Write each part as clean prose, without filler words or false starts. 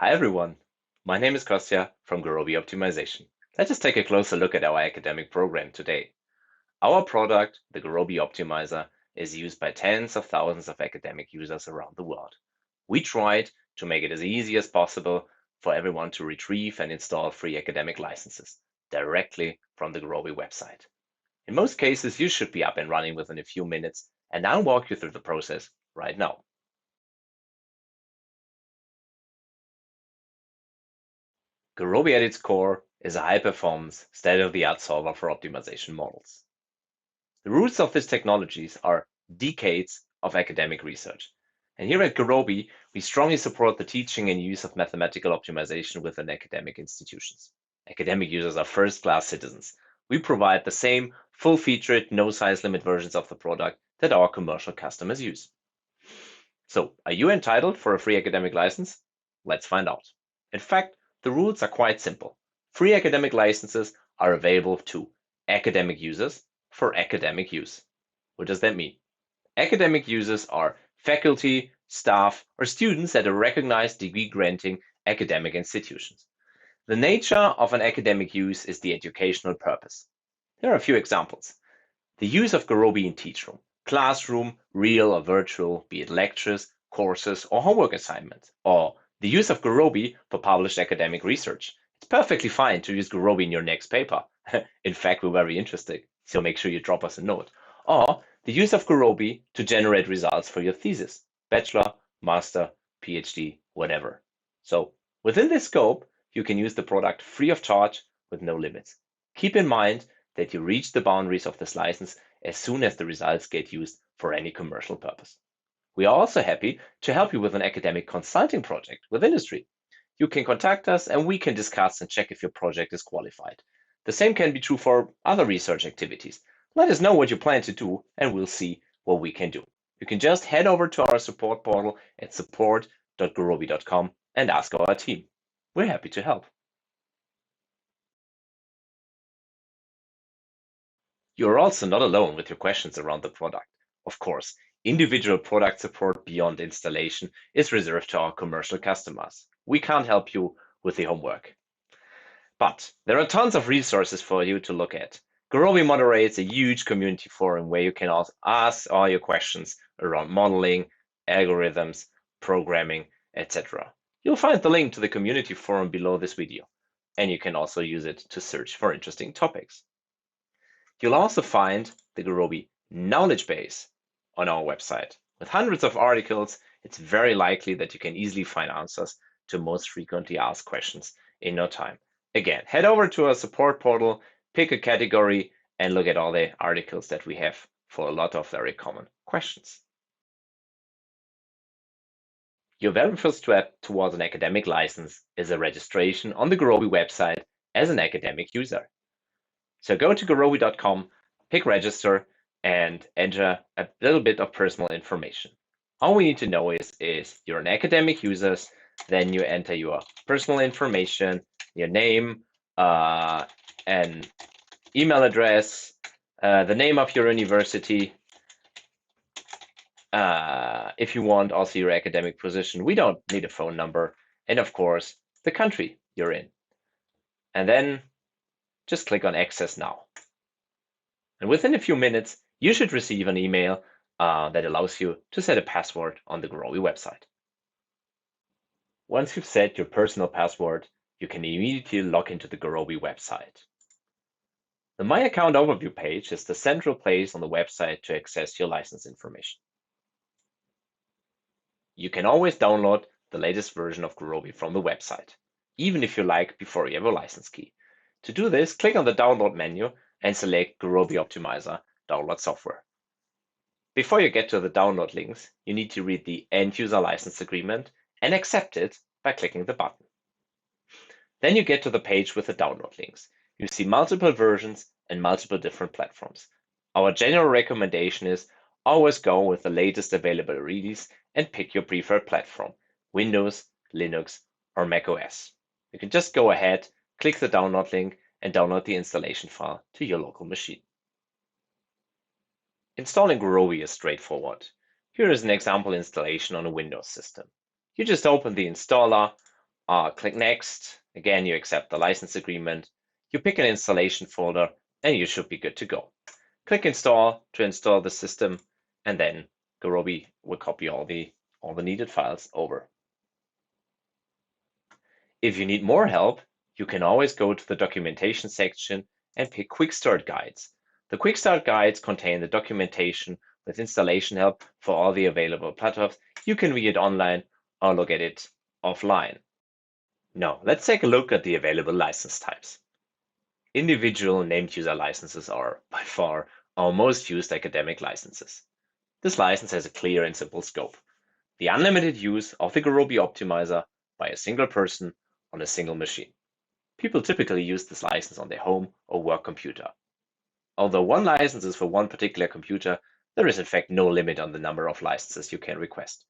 Hi everyone, my name is Kostya from Gurobi Optimization. Let's just take a closer look at our academic program today. Our product, the Gurobi Optimizer, is used by tens of thousands of academic users around the world. We tried to make it as easy as possible for everyone to retrieve and install free academic licenses directly from the Gurobi website. In most cases, you should be up and running within a few minutes, and I'll walk you through the process right now. Gurobi at its core is a high-performance, state-of-the-art solver for optimization models. The roots of these technologies are decades of academic research. And here at Gurobi, we strongly support the teaching and use of mathematical optimization within academic institutions. Academic users are first-class citizens. We provide the same full-featured, no-size limit versions of the product that our commercial customers use. So, are you entitled for a free academic license? Let's find out. In fact, the rules are quite simple. Free academic licenses are available to academic users for academic use. What does that mean? Academic users are faculty, staff, or students at a recognized degree-granting academic institutions. The nature of an academic use is the educational purpose. There are a few examples. The use of Gurobi in teach room, classroom, real or virtual, be it lectures, courses, or homework assignments, or the use of Gurobi for published academic research. It's perfectly fine to use Gurobi in your next paper. In fact, we're very interested, so make sure you drop us a note. Or the use of Gurobi to generate results for your thesis, bachelor, master, PhD, whatever. So within this scope, you can use the product free of charge with no limits. Keep in mind that you reach the boundaries of this license as soon as the results get used for any commercial purpose. We are also happy to help you with an academic consulting project with industry. You can contact us and we can discuss and check if your project is qualified. The same can be true for other research activities. Let us know what you plan to do and we'll see what we can do. You can just head over to our support portal at support.gurobi.com and ask our team. We're happy to help. You're also not alone with your questions around the product. Of course, individual product support beyond installation is reserved to our commercial customers. We can't help you with the homework. But there are tons of resources for you to look at. Gurobi moderates a huge community forum where you can ask all your questions around modeling, algorithms, programming, etc. You'll find the link to the community forum below this video, and you can also use it to search for interesting topics. You'll also find the Gurobi knowledge base on our website. With hundreds of articles, it's very likely that you can easily find answers to most frequently asked questions in no time. Again, head over to our support portal, pick a category, and look at all the articles that we have for a lot of very common questions. Your very first step towards an academic license is a registration on the Gurobi website as an academic user. So go to gurobi.com, pick register, and enter a little bit of personal information. All we need to know is you're an academic user, then you enter your personal information, your name, an email address, the name of your university, if you want also your academic position. We don't need a phone number, and of course, the country you're in. And then just click on Access Now. And within a few minutes, you should receive an email that allows you to set a password on the Gurobi website. Once you've set your personal password, you can immediately log into the Gurobi website. The My Account Overview page is the central place on the website to access your license information. You can always download the latest version of Gurobi from the website, even if you like before you have a license key. To do this, click on the Download menu and select Gurobi Optimizer Download Software. Before you get to the download links, you need to read the End User License Agreement and accept it by clicking the button. Then you get to the page with the download links. You see multiple versions and multiple different platforms. Our general recommendation is always go with the latest available release and pick your preferred platform, Windows, Linux, or Mac OS. You can just go ahead, click the download link, and download the installation file to your local machine. Installing Gurobi is straightforward. Here is an example installation on a Windows system. You just open the installer, Click Next. Again, you accept the license agreement. You pick an installation folder, and you should be good to go. Click Install to install the system, and then Gurobi will copy all the needed files over. If you need more help, you can always go to the documentation section and pick Quick Start Guides. The Quick Start Guides contain the documentation with installation help for all the available platforms. You can read it online or look at it offline. Now, let's take a look at the available license types. Individual named user licenses are, by far, our most used academic licenses. This license has a clear and simple scope: the unlimited use of the Gurobi Optimizer by a single person on a single machine. People typically use this license on their home or work computer. Although one license is for one particular computer, there is in fact no limit on the number of licenses you can request.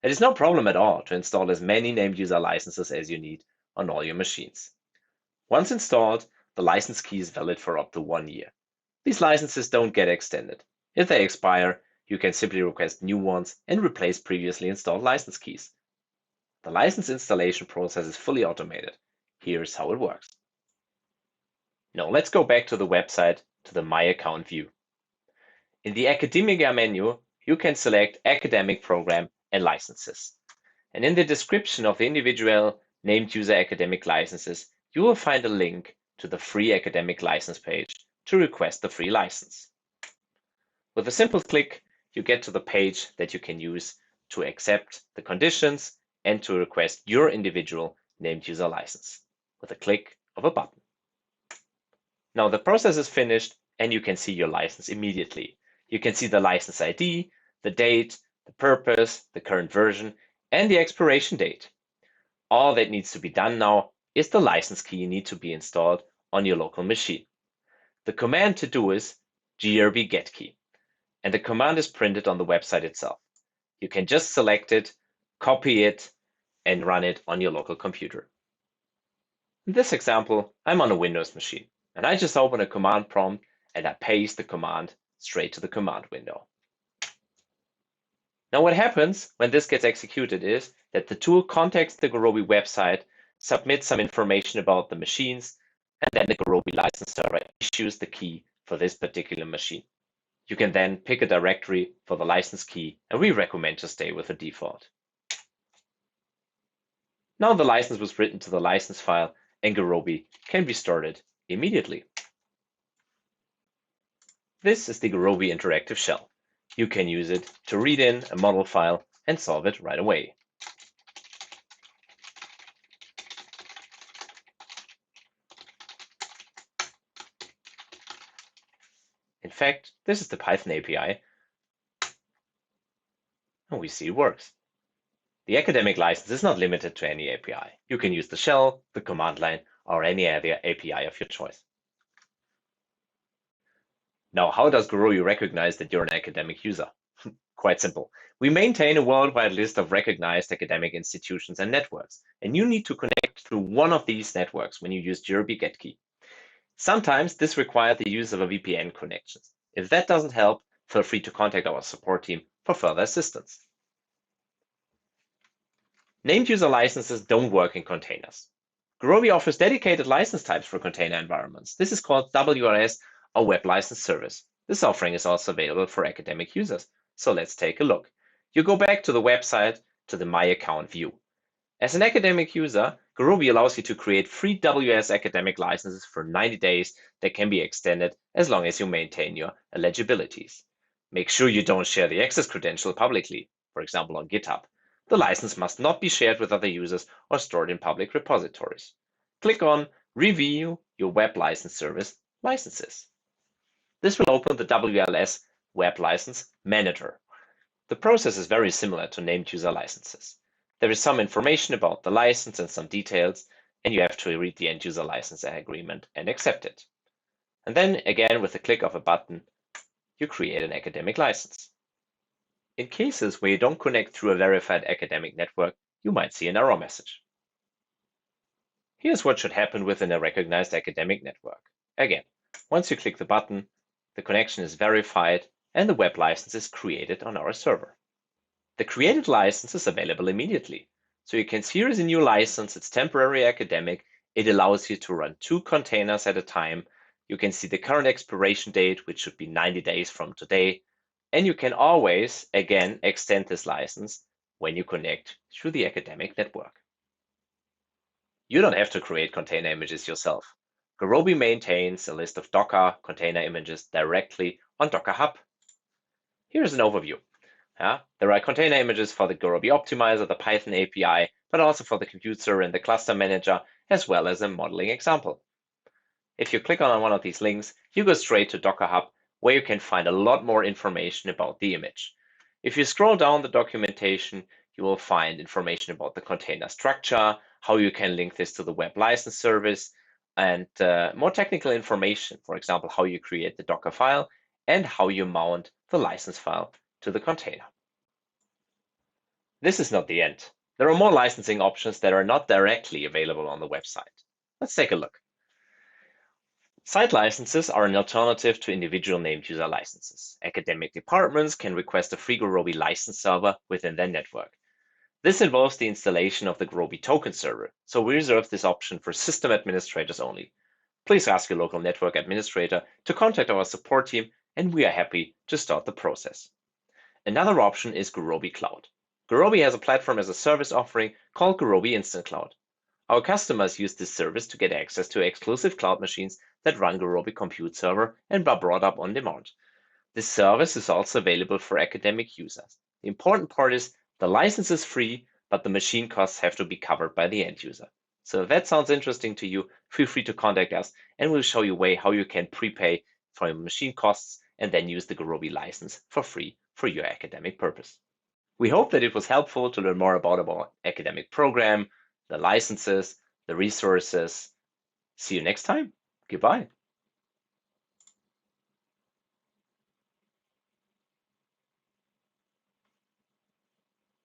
It is no problem at all to install as many named user licenses as you need on all your machines. Once installed, the license key is valid for up to 1 year. These licenses don't get extended. If they expire, you can simply request new ones and replace previously installed license keys. The license installation process is fully automated. Here's how it works. Now let's go back to the website to the My Account view. In the Academia menu, you can select Academic Program and Licenses. And in the description of the individual named user academic licenses, you will find a link to the free academic license page to request the free license. With a simple click, you get to the page that you can use to accept the conditions and to request your individual named user license with a click of a button. Now the process is finished and you can see your license immediately. You can see the license ID, the date, the purpose, the current version, and the expiration date. All that needs to be done now is the license key need to be installed on your local machine. The command to do is grb get key, and the command is printed on the website itself. You can just select it, copy it, and run it on your local computer. In this example, I'm on a Windows machine, and I just open a command prompt and I paste the command straight to the command window. Now what happens when this gets executed is that the tool contacts the Gurobi website, submits some information about the machines, and then the Gurobi license server issues the key for this particular machine. You can then pick a directory for the license key, and we recommend to stay with the default. Now the license was written to the license file, and Gurobi can be started immediately. This is the Gurobi interactive shell. You can use it to read in a model file and solve it right away. In fact, this is the Python API, and we see it works. The academic license is not limited to any API. You can use the shell, the command line, or any other API of your choice. Now, how does Gurobi recognize that you're an academic user? Quite simple. We maintain a worldwide list of recognized academic institutions and networks, and you need to connect through one of these networks when you use grb get key. Sometimes this requires the use of a VPN connection. If that doesn't help, feel free to contact our support team for further assistance. Named user licenses don't work in containers. Gurobi offers dedicated license types for container environments. This is called WRS, or Web License Service. This offering is also available for academic users. So let's take a look. You go back to the website to the My Account view. As an academic user, Gurobi allows you to create free WS academic licenses for 90 days that can be extended as long as you maintain your eligibilities. Make sure you don't share the access credential publicly, for example on GitHub. The license must not be shared with other users or stored in public repositories. Click on Review your Web License Service licenses. This will open the WLS Web License Manager. The process is very similar to named user licenses. There is some information about the license and some details, and you have to read the end user license agreement and accept it. And then again, with the click of a button, you create an academic license. In cases where you don't connect through a verified academic network, you might see an error message. Here's what should happen within a recognized academic network. Again, once you click the button, the connection is verified and the web license is created on our server. The created license is available immediately, So you can see here is a new license. It's temporary academic. It allows you to run 2 containers at a time. You can see the current expiration date, which should be 90 days from today. And you can always, again, extend this license when you connect through the academic network. You don't have to create container images yourself. Gurobi maintains a list of Docker container images directly on Docker Hub. Here's an overview. There are container images for the Gurobi Optimizer, the Python API, but also for the compute server and the cluster manager, as well as a modeling example. If you click on one of these links, you go straight to Docker Hub, where you can find a lot more information about the image. If you scroll down the documentation, you will find information about the container structure, how you can link this to the web license service, and more technical information, for example, how you create the Docker file and how you mount the license file to the container. This is not the end. There are more licensing options that are not directly available on the website. Let's take a look. Site licenses are an alternative to individual named user licenses. Academic departments can request a free Gurobi license server within their network. This involves the installation of the Gurobi token server, so we reserve this option for system administrators only. Please ask your local network administrator to contact our support team, and we are happy to start the process. Another option is Gurobi Cloud. Gurobi has a platform as a service offering called Gurobi Instant Cloud. Our customers use this service to get access to exclusive cloud machines that run Gurobi Compute Server and are brought up on demand. This service is also available for academic users. The important part is the license is free, but the machine costs have to be covered by the end user. So if that sounds interesting to you, feel free to contact us and we'll show you a way how you can prepay for your machine costs and then use the Gurobi license for free for your academic purpose. We hope that it was helpful to learn more about our academic program, the licenses, the resources. See you next time. Goodbye.